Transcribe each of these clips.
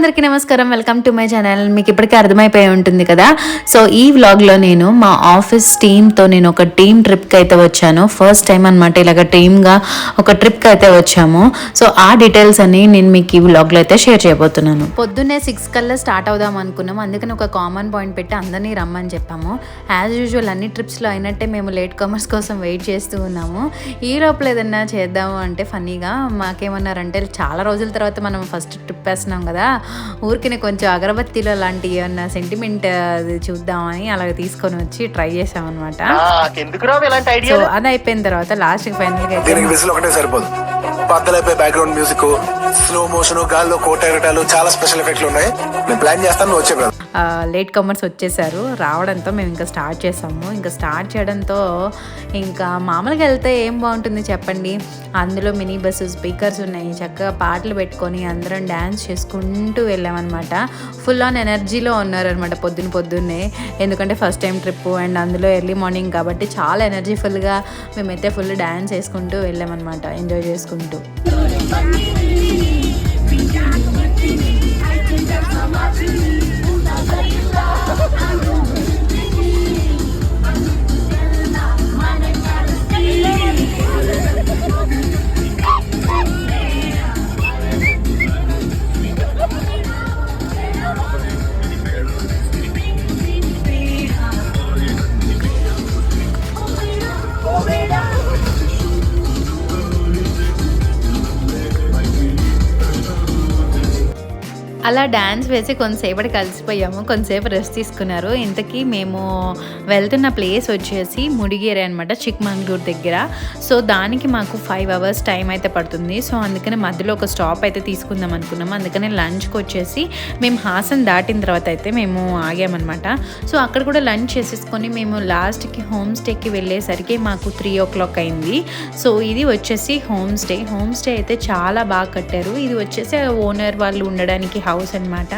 అందరికీ నమస్కారం, welcome to my channel. మీకు ఇప్పటికే అర్థమైపోయి ఉంటుంది కదా. సో ఈ వ్లాగ్లో నేను మా ఆఫీస్ టీమ్తో నేను ఒక టీమ్ ట్రిప్కి అయితే వచ్చాను. ఫస్ట్ టైం అనమాట ఇలాగ టీమ్గా ఒక ట్రిప్కి అయితే వచ్చాము. సో ఆ డీటెయిల్స్ అన్ని నేను మీకు ఈ వ్లాగ్లో అయితే షేర్ చేయబోతున్నాను. పొద్దున్నే 6 కల్లా స్టార్ట్ అవుదాం అనుకున్నాం. అందుకని ఒక కామన్ పాయింట్ పెట్టి అందరినీ రమ్మని చెప్పాము. యాజ్ యూజువల్ అన్ని ట్రిప్స్లో అయినట్టే మేము లేట్ కమర్స్ కోసం వెయిట్ చేస్తూ ఉన్నాము. ఈ లోపల ఏదన్నా చేద్దాము అంటే ఫన్నీగా మాకేమన్నారంటే, చాలా రోజుల తర్వాత మనం ఫస్ట్ ట్రిప్ వేస్తున్నాం కదా, ఊరికి కొంచెం అగరబత్తిలో లాంటి ఏమన్నా సెంటిమెంట్ చూద్దామని అలాగ తీసుకొని వచ్చి ట్రై చేసామన్నమాట. సో అది అయిపోయిన తర్వాత లాస్ట్ ఫైనల్ గా సరిపోదు, బద్దలైపోయి బ్యాక్గ్రౌండ్ మ్యూజిక్, స్లో మోషన్, గాల్లో కోటెరటాలు, చాలా స్పెషల్ ఎఫెక్ట్లు ఉన్నాయి. నేను ప్లాన్ చేస్తాను, వచ్చే లేట్ కమర్స్ వచ్చేసారు. రావడంతో మేము ఇంకా స్టార్ట్ చేసాము. ఇంకా స్టార్ట్ చేయడంతో ఇంకా మామూలుగా వెళ్తే ఏం బాగుంటుంది చెప్పండి. అందులో మినీ బస్సు, స్పీకర్స్ ఉన్నాయి, చక్కగా పాటలు పెట్టుకొని అందరం డ్యాన్స్ చేసుకుంటూ వెళ్ళామన్నమాట. ఫుల్ ఆన్ ఎనర్జీలో ఉన్నారనమాట పొద్దున్నే. ఎందుకంటే ఫస్ట్ టైం ట్రిప్ అండ్ అందులో ఎర్లీ మార్నింగ్ కాబట్టి చాలా ఎనర్జీఫుల్గా మేమైతే ఫుల్ డ్యాన్స్ చేసుకుంటూ వెళ్ళామన్నమాట, ఎంజాయ్ చేసుకుంటూ. అలా డ్యాన్స్ వేసి కొంతసేపటి కలిసిపోయాము, కొంతసేపు రెస్ట్ తీసుకున్నారు. ఇంతకీ మేము వెళ్తున్న ప్లేస్ వచ్చేసి ముడిగేరే అనమాట, చిక్మంగళూరు దగ్గర. సో దానికి మాకు 5 hours టైం అయితే పడుతుంది. సో అందుకని మధ్యలో ఒక స్టాప్ అయితే తీసుకుందాం అనుకున్నాము. అందుకని లంచ్కి వచ్చేసి మేము హాసన్ దాటిన తర్వాత అయితే మేము ఆగామన్నమాట. సో అక్కడ కూడా లంచ్ చేసేసుకొని మేము లాస్ట్కి హోమ్ స్టేకి వెళ్ళేసరికి మాకు 3 o'clock అయింది. సో ఇది వచ్చేసి హోమ్ స్టే అయితే చాలా బాగా కట్టారు. ఇది వచ్చేసి ఓనర్ వాళ్ళు ఉండడానికి హౌస్ అనమాట.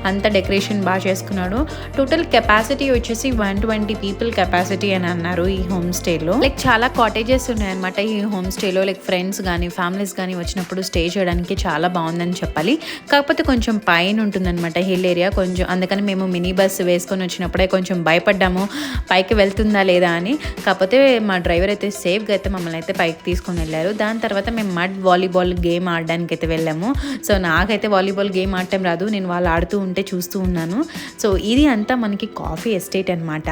అంత డెకరేషన్ బాగా చేసుకున్నాడు. టోటల్ కెపాసిటీ వచ్చేసి 120 people కెపాసిటీ అని అన్నారు ఈ హోమ్ స్టేలో. లైక్ చాలా కాటేజెస్ ఉన్నాయన్నమాట ఈ హోమ్ స్టేలో. లైక్ ఫ్రెండ్స్ కానీ ఫ్యామిలీస్ కానీ వచ్చినప్పుడు స్టే చేయడానికి చాలా బాగుందని చెప్పాలి. కాకపోతే కొంచెం పైన ఉంటుందన్నమాట, హిల్ ఏరియా కొంచెం. అందుకని మేము మినీ బస్ వేసుకొని వచ్చినప్పుడే కొంచెం భయపడ్డాము పైకి వెళ్తుందా లేదా అని. కాకపోతే మా డ్రైవర్ అయితే సేఫ్గా అయితే మమ్మల్ని అయితే పైకి తీసుకొని వెళ్ళారు. దాని తర్వాత మేము మడ్ వాలీబాల్ గేమ్ ఆడడానికి అయితే వెళ్ళాము. సో నాకైతే వాలీబాల్ గేమ్ ఆడటం రాదు, నేను వాళ్ళు ఆడుతూ ఉంటే చూస్తూ ఉన్నాను. సో ఇది అంతా మనకి కాఫీ ఎస్టేట్ అనమాట.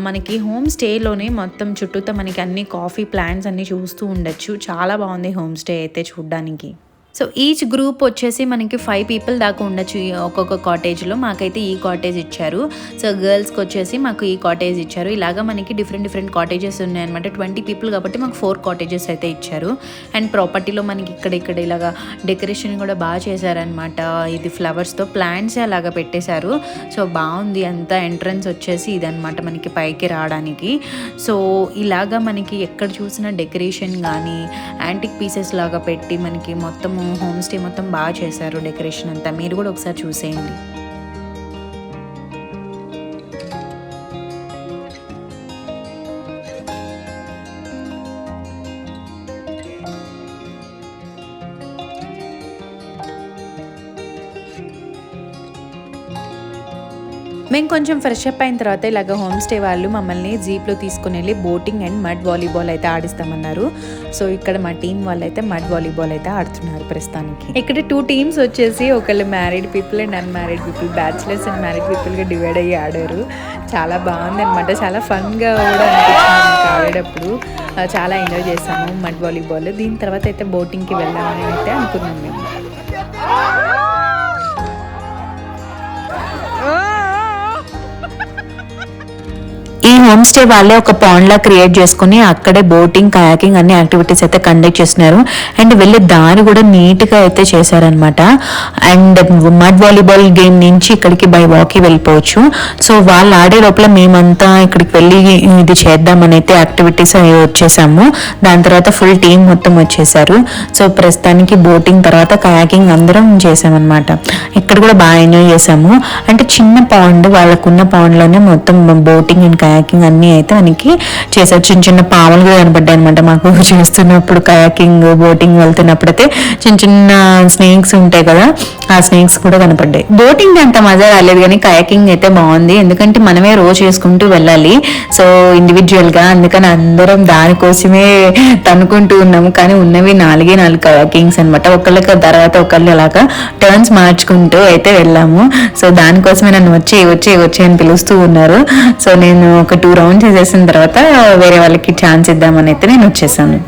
మనకి హోమ్ స్టేలోనే మొత్తం చుట్టూతో మనకి అన్ని కాఫీ ప్లాంట్స్ అన్నీ చూస్తూ ఉండొచ్చు. చాలా బాగుంది హోమ్ స్టే అయితే చూడ్డానికి. సో ఈచ్ గ్రూప్ వచ్చేసి మనకి 5 people దాకా ఉండొచ్చు ఒక్కొక్క కాటేజ్లో. మాకైతే ఈ కాటేజ్ ఇచ్చారు. సో గర్ల్స్కి వచ్చేసి మాకు ఈ కాటేజ్ ఇచ్చారు. ఇలాగా మనకి డిఫరెంట్ కాటేజెస్ ఉన్నాయన్నమాట. 20 people కాబట్టి మాకు 4 cottages అయితే ఇచ్చారు. అండ్ ప్రాపర్టీలో మనకి ఇక్కడ ఇలాగా డెకరేషన్ కూడా బాగా చేశారనమాట. ఇది ఫ్లవర్స్తో ప్లాంట్స్ అలాగా పెట్టేశారు. సో బాగుంది అంతా. ఎంట్రన్స్ వచ్చేసి ఇదనమాట మనకి పైకి రావడానికి. సో ఇలాగా మనకి ఎక్కడ చూసినా డెకరేషన్ కానీ యాంటిక్ పీసెస్ లాగా పెట్టి మనకి మొత్తం హోమ్ స్టే మొత్తం బాగా చేశారు డెకరేషన్ అంతా. మీరు కూడా ఒకసారి చూసేయండి. మేము కొంచెం ఫ్రెష్ అప్ అయిన తర్వాత ఇలాగ హోమ్ స్టే వాళ్ళు మమ్మల్ని జీప్లో తీసుకుని వెళ్ళి బోటింగ్ అండ్ మడ్ వాలీబాల్ అయితే ఆడిస్తామన్నారు. సో ఇక్కడ మా టీం వాళ్ళు అయితే మడ్ వాలీబాల్ అయితే ఆడుతున్నారు ప్రస్తుతానికి. ఇక్కడ 2 teams వచ్చేసి ఒకళ్ళు married people and unmarried people, bachelors and married పీపుల్గా డివైడ్ అయ్యి ఆడారు. చాలా బాగుంది అనమాట. చాలా ఫన్గా కూడా అనిపించింది ఆడేటప్పుడు. చాలా ఎంజాయ్ చేసాము మడ్ వాలీబాల్. దీని తర్వాత అయితే బోటింగ్కి వెళ్దామని అయితే అనుకున్నాం మేము. ఈ హోమ్ స్టే వాళ్ళే ఒక పాండ్ లా క్రియేట్ చేసుకుని అక్కడే బోటింగ్, కయాకింగ్ అన్ని యాక్టివిటీస్ అయితే కండక్ట్ చేస్తున్నారు. అండ్ వెళ్ళే దారి కూడా నీట్గా అయితే చేశారనమాట. అండ్ మడ్ వాలీబాల్ గేమ్ నుంచి ఇక్కడికి బై వాక్ వెళ్ళిపోవచ్చు. సో వాళ్ళు ఆడే లోపల మేమంతా ఇక్కడికి వెళ్ళి ఇది చేద్దామని అయితే యాక్టివిటీస్ వచ్చేసాము. దాని తర్వాత ఫుల్ టీం మొత్తం వచ్చేసారు. సో ప్రస్తుతానికి బోటింగ్ తర్వాత కయాకింగ్ అందరం చేసామన్నమాట. ఇక్కడ కూడా బాగా ఎంజాయ్ చేసాము. అంటే చిన్న పాండ్, వాళ్ళకున్న పాండ్లోనే మొత్తం బోటింగ్ అండ్ కయాకింగ్ కయాకింగ్ అన్నీ అయితే మనకి చేసారు. చిన్న చిన్న పాములు కూడా కనపడ్డాయి అనమాట మాకు చేస్తున్నప్పుడు, కయాకింగ్ బోటింగ్ వెళ్తున్నప్పుడు అయితే చిన్న చిన్న స్నేక్స్ ఉంటాయి కదా, ఆ స్నేక్స్ కూడా కనపడ్డాయి. బోటింగ్ అంత మజా రాలేదు కానీ కయాకింగ్ అయితే బాగుంది, ఎందుకంటే మనమే రోజు చేసుకుంటూ వెళ్ళాలి, సో ఇండివిజువల్ గా, అందుకని అందరం దానికోసమే తనుకుంటూ ఉన్నాము. కానీ ఉన్నవి 4 కయాకింగ్స్ అనమాట, ఒకళ్ళకి తర్వాత ఒకళ్ళు అలాగా టర్న్స్ మార్చుకుంటూ అయితే వెళ్ళాము. సో దానికోసమే నన్ను వచ్చి అని పిలుస్తూ ఉన్నారు. సో నేను ఒక 2 రౌండ్స్ చేసేసిన తర్వాత వేరే వాళ్ళకి ఛాన్స్ ఇద్దామని అయితే నేను వచ్చేసాను.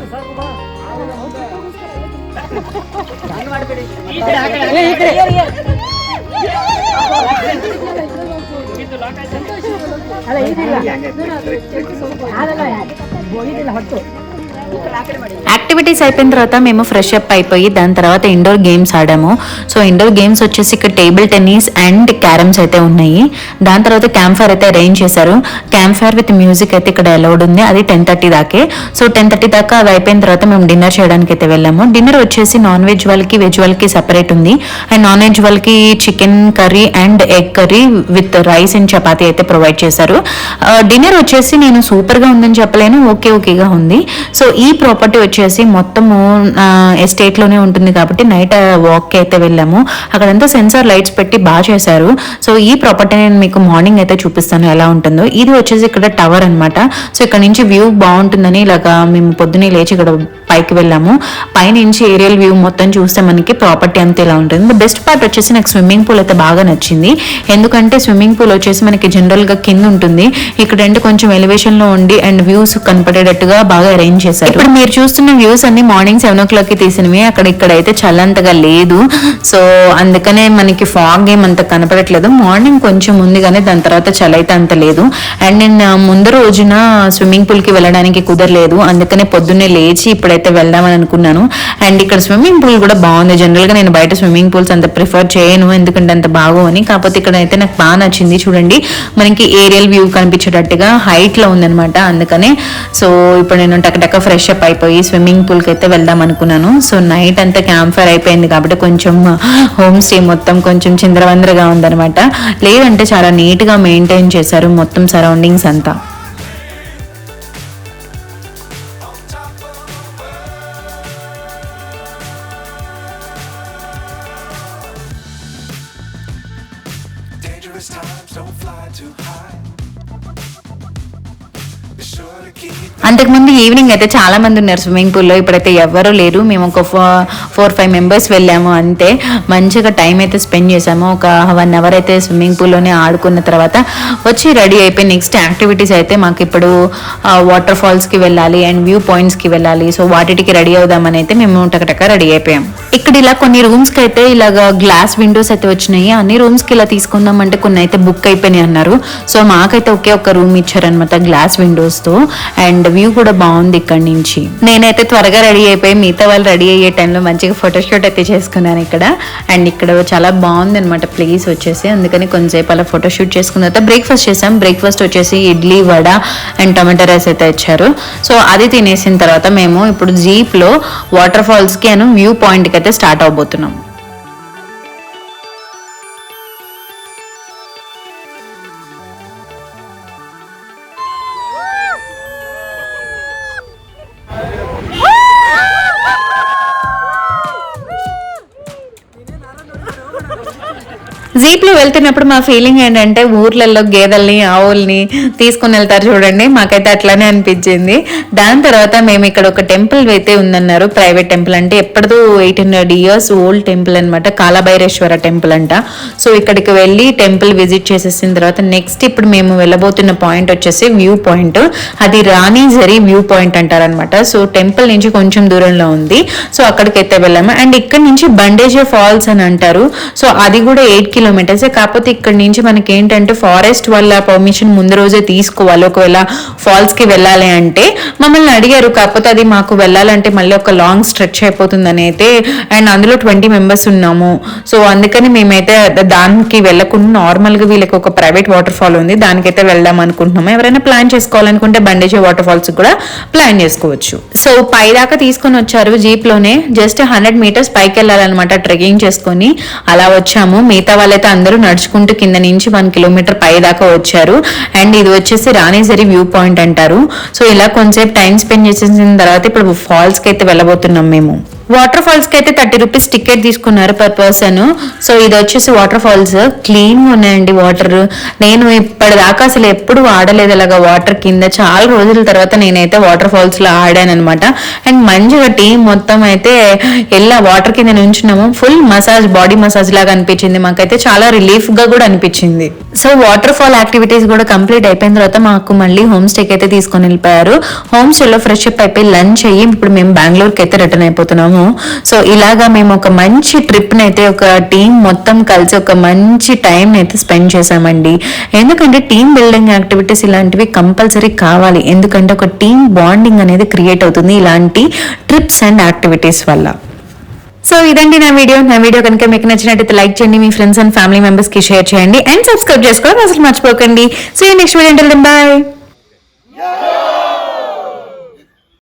యాక్టివిటీస్ అయిపోయిన తర్వాత మేము ఫ్రెష్ అప్ అయిపోయి దాని తర్వాత ఇండోర్ గేమ్స్ ఆడాము. సో ఇండోర్ గేమ్స్ వచ్చేసి ఇక్కడ టేబుల్ టెన్నిస్ అండ్ క్యారమ్స్ అయితే ఉన్నాయి. దాని తర్వాత క్యాంప్ ఫైర్ అయితే అరేంజ్ చేశారు. క్యాంప్ ఫైర్ విత్ మ్యూజిక్ అయితే ఇక్కడ అలౌడ్ ఉంది, అది 10:30 దాకే. సో 10:30 దాకా అది అయిపోయిన తర్వాత మేము డిన్నర్ చేయడానికి అయితే వెళ్ళాము. డిన్నర్ వచ్చేసి నాన్ వెజ్ వాళ్ళకి, వెజ్ వాళ్ళకి సెపరేట్ ఉంది. అండ్ నాన్ వెజ్ వాళ్ళకి chicken curry and egg curry with rice and chapati అయితే ప్రొవైడ్ చేశారు. డిన్నర్ వచ్చేసి నేను సూపర్ గా ఉందని చెప్పలేను, ఓకేగా ఉంది. సో ఈ ప్రాపర్టీ వచ్చేసి మొత్తము ఎస్టేట్ లోనే ఉంటుంది కాబట్టి నైట్ వాక్ అయితే వెళ్ళాము. అక్కడంతా సెన్సార్ లైట్స్ పెట్టి బాగా చేశారు. సో ఈ ప్రాపర్టీ నేను మీకు మార్నింగ్ అయితే చూపిస్తాను ఎలా ఉంటుందో. ఇది వచ్చేసి ఇక్కడ టవర్ అనమాట. సో ఇక్కడ నుంచి వ్యూ బాగుంటుందని ఇలాగా మేము పొద్దున్నే లేచి ఇక్కడ పైకి వెళ్ళాము. పైనుంచి ఏరియల్ వ్యూ మొత్తం చూస్తే మనకి ప్రాపర్టీ అంతా ఇలా ఉంటుంది. బెస్ట్ పార్ట్ వచ్చేసి నాకు స్విమ్మింగ్ పూల్ అయితే బాగా నచ్చింది, ఎందుకంటే స్విమ్మింగ్ పూల్ వచ్చేసి మనకి జనరల్ గా కింద ఉంటుంది, ఇక్కడ అంటే కొంచెం ఎలివేషన్ లో ఉండి అండ్ వ్యూస్ కనపడేటట్టుగా బాగా అరేంజ్ చేశారు. ఇప్పుడు మీరు చూస్తున్న వ్యూస్ అన్ని మార్నింగ్ 7 o'clock తీసినవి. ఇక్కడైతే చల్లంతగా లేదు, సో అందుకనే మనకి ఫాగ్ ఏమంత కనపడట్లేదు. మార్నింగ్ కొంచెం ఉంది కానీ దాని తర్వాత చలి అయితే అంత లేదు. అండ్ నేను ముందు రోజున స్విమ్మింగ్ పూల్ కి వెళ్ళడానికి కుదరలేదు, అందుకనే పొద్దున్నే లేచి ఇప్పుడైతే వెళ్దామని అనుకున్నాను. అండ్ ఇక్కడ స్విమ్మింగ్ పూల్ కూడా బాగుంది. జనరల్ గా నేను బయట స్విమ్మింగ్ పూల్స్ అంత ప్రిఫర్ చేయను, ఎందుకంటే అంత బాగోని. కాకపోతే ఇక్కడ అయితే నాకు బాగా నచ్చింది. చూడండి మనకి ఏరియల్ వ్యూ కనిపించేటట్టుగా హైట్ లో ఉందనమాట, అందుకనే. సో ఇప్పుడు నేను టక ఫ్రెష్ అప్ అయిపోయి స్విమ్మింగ్ పూల్ కి అయితే వెళ్దాం అనుకున్నాను. సో నైట్ అంతా క్యాంప్ ఫైర్ అయిపోయింది కాబట్టి కొంచెం హోమ్ స్టే మొత్తం కొంచెం చిందరవందరగా ఉందనమాట. లేదంటే చాలా నీట్ గా మెయింటైన్ చేశారు మొత్తం సరౌండింగ్స్ అంతా. అంతకుముందు ఈవినింగ్ అయితే చాలా మంది ఉన్నారు స్విమ్మింగ్ పూల్లో, ఇప్పుడైతే ఎవరూ లేరు. మేము ఒక 4-5 మెంబర్స్ వెళ్ళాము అంతే. మంచిగా టైం అయితే స్పెండ్ చేసాము. ఒక 1 hour అయితే స్విమ్మింగ్ పూల్లోనే ఆడుకున్న తర్వాత వచ్చి రెడీ అయిపోయి నెక్స్ట్ యాక్టివిటీస్ అయితే మాకు ఇప్పుడు వాటర్ ఫాల్స్కి వెళ్ళాలి అండ్ వ్యూ పాయింట్స్కి వెళ్ళాలి. సో వాటికి రెడీ అవుదామని అయితే మేము టక రెడీ అయిపోయాం. ఇక్కడ ఇలా కొన్ని రూమ్స్కి అయితే ఇలాగ గ్లాస్ విండోస్ అయితే వచ్చినాయి. అన్ని రూమ్స్కి ఇలా తీసుకుందాం అంటే కొన్ని అయితే బుక్ అయిపోయినాయి అన్నారు. సో మాకైతే ఒకే ఒక రూమ్ ఇచ్చారనమాట గ్లాస్ విండోస్తో. అండ్ వ్యూ కూడా బాగుంది ఇక్కడ నుంచి. నేనైతే త్వరగా రెడీ అయిపోయి మిగతా వాళ్ళు రెడీ అయ్యే టైంలో మంచిగా ఫోటోషూట్ అయితే చేసుకున్నాను ఇక్కడ. అండ్ ఇక్కడ చాలా బాగుంది అనమాట ప్లేస్ వచ్చేసి, అందుకని కొంచెంసేపు అలా ఫోటోషూట్ చేసుకున్న తర్వాత బ్రేక్ఫాస్ట్ చేసాం. బ్రేక్ఫాస్ట్ వచ్చేసి idli, vada and tomato rice అయితే ఇచ్చారు. సో అది తినేసిన తర్వాత మేము ఇప్పుడు జీప్లో వాటర్ ఫాల్స్కి అండ్ వ్యూ పాయింట్కి అయితే స్టార్ట్ అవబోతున్నాం. జీప్ లో వెళ్తున్నప్పుడు మా ఫీలింగ్ ఏంటంటే ఊర్లలో గేదెల్ని, ఆవుల్ని తీసుకుని వెళ్తారు చూడండి, మాకైతే అట్లానే అనిపించింది. దాని తర్వాత మేము ఇక్కడ ఒక టెంపుల్ అయితే ఉందన్నారు, ప్రైవేట్ టెంపుల్, అంటే ఎప్పటిదో 800 years ఓల్డ్ టెంపుల్ అనమాట, కాలభైరేశ్వర టెంపుల్ అంట. సో ఇక్కడికి వెళ్ళి టెంపుల్ విజిట్ చేసేసిన తర్వాత నెక్స్ట్ ఇప్పుడు మేము వెళ్ళబోతున్న పాయింట్ వచ్చేసి వ్యూ పాయింట్. అది రాణిజరి వ్యూ పాయింట్ అంటారనమాట. సో టెంపుల్ నుంచి కొంచెం దూరంలో ఉంది. సో అక్కడికైతే వెళ్ళాము. అండ్ ఇక్కడ నుంచి బండేజే ఫాల్స్ అని అంటారు. సో అది కూడా 8 kilometers. కాకపోతే ఇక్కడ నుంచి మనకి ఏంటంటే ఫారెస్ట్ వాళ్ళ పర్మిషన్ ముందు రోజే తీసుకోవాలి ఒకవేళ ఫాల్స్ కి వెళ్ళాలి అంటే. మమ్మల్ని అడిగారు, కాకపోతే అది మాకు వెళ్ళాలంటే మళ్ళీ ఒక లాంగ్ స్ట్రెచ్ అయిపోతుందని అయితే, అండ్ అందులో 20 members ఉన్నాము. సో అందుకని మేమైతే దానికి వెళ్ళకుండా నార్మల్ గా వీళ్ళకి ఒక ప్రైవేట్ వాటర్ ఫాల్ ఉంది, దానికైతే వెళ్దాం అనుకుంటున్నాము. ఎవరైనా ప్లాన్ చేసుకోవాలనుకుంటే బండేజే వాటర్ ఫాల్స్ కూడా ప్లాన్ చేసుకోవచ్చు. సో పై దాకా తీసుకొని వచ్చారు జీప్ లోనే. జస్ట్ 100 meters పైకి వెళ్ళాలన్నమాట ట్రెక్కింగ్ చేసుకొని. అలా వచ్చాము. మిగతా వాళ్ళ అయితే అందరూ నడుచుకుంటూ కింద నుంచి 1 కిలోమీటర్ పై దాకా వచ్చారు. అండ్ ఇది వచ్చేసి రాణిజరి వ్యూ పాయింట్ అంటారు. సో ఇలా కొంచెంసేపు టైం స్పెండ్ చేసేసిన తర్వాత ఇప్పుడు ఫాల్స్ కి అయితే వెళ్ళబోతున్నాం మేము. వాటర్ ఫాల్స్ కి అయితే 30 రూపీస్ టికెట్ తీసుకున్నారు పర్ పర్సన్. సో ఇది వచ్చేసి వాటర్ ఫాల్స్ క్లీన్ గా ఉన్నాయండి వాటర్. నేను ఇప్పటిదాకా అసలు ఎప్పుడు ఆడలేదు అలాగా వాటర్ కింద. చాలా రోజుల తర్వాత నేనైతే వాటర్ ఫాల్స్ లో ఆడాను అనమాట. అండ్ మంచిగా టీం మొత్తం అయితే వాటర్ కింద నుంచున్నాము. ఫుల్ మసాజ్, బాడీ మసాజ్ లాగా అనిపించింది మాకైతే. చాలా రిలీఫ్ గా కూడా అనిపించింది. సో వాటర్ ఫాల్ యాక్టివిటీస్ కూడా కంప్లీట్ అయిపోయిన తర్వాత మాకు మళ్ళీ హోమ్ స్టేకి అయితే తీసుకొని వెళ్ళిపోయారు. హోమ్ స్టేలో ఫ్రెష్ అప్ అయిపోయి లంచ్ అయ్యి ఇప్పుడు మేము బెంగళూరుకి అయితే రిటర్న్ అయిపోతున్నాము. సో ఇలాగా మేము ఒక మంచి ట్రిప్ నైతే ఒక టీం మొత్తం కలిసి ఒక మంచి టైం అయితే స్పెండ్ చేసామండి. ఎందుకంటే టీమ్ బిల్డింగ్ యాక్టివిటీస్ ఇలాంటివి కంపల్సరీ కావాలి. ఎందుకంటే ఒక టీమ్ బాండింగ్ అనేది క్రియేట్ అవుతుంది ఇలాంటి ట్రిప్స్ అండ్ యాక్టివిటీస్ వల్ల. సో ఇదండి నా వీడియో కనుక మీకు నచ్చినట్టయితే లైక్ చేయండి, మీ ఫ్రెండ్స్ అండ్ ఫ్యామిలీ మెంబర్స్ కి షేర్ చేయండి అండ్ సబ్స్క్రైబ్ చేసుకోవడం అసలు మర్చిపోకండి. So next video bye.